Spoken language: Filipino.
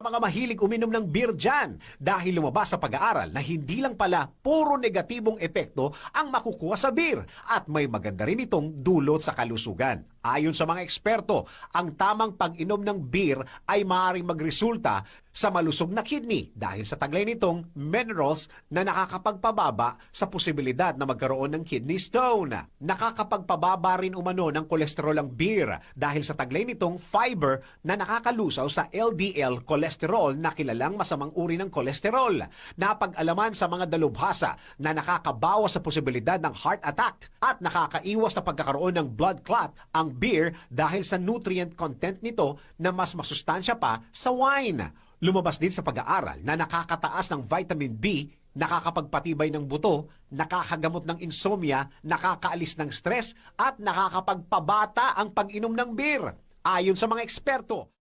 Mga mahilig uminom ng beer dyan dahil lumabas sa pag-aaral na hindi lang pala puro negatibong epekto ang makukuha sa beer at may maganda rin itong dulot sa kalusugan. Ayon sa mga eksperto, ang tamang pag-inom ng beer ay maaaring magresulta sa malusog na kidney dahil sa taglay nitong minerals na nakakapagpababa sa posibilidad na magkaroon ng kidney stone. Nakakapagpababa rin umano ng kolesterol ang beer dahil sa taglay nitong fiber na nakakalusaw sa LDL cholesterol na kilalang masamang uri ng kolesterol. Napag-alaman sa mga dalubhasa na nakakabawas sa posibilidad ng heart attack at nakakaiwas sa pagkakaroon ng blood clot ang beer dahil sa nutrient content nito na mas masustansya pa sa wine. Lumabas din sa pag-aaral na nakakataas ng vitamin B, nakakapagpatibay ng buto, nakakagamot ng insomnia, nakakaalis ng stress, at nakakapagpabata ang pag-inom ng beer. Ayon sa mga eksperto,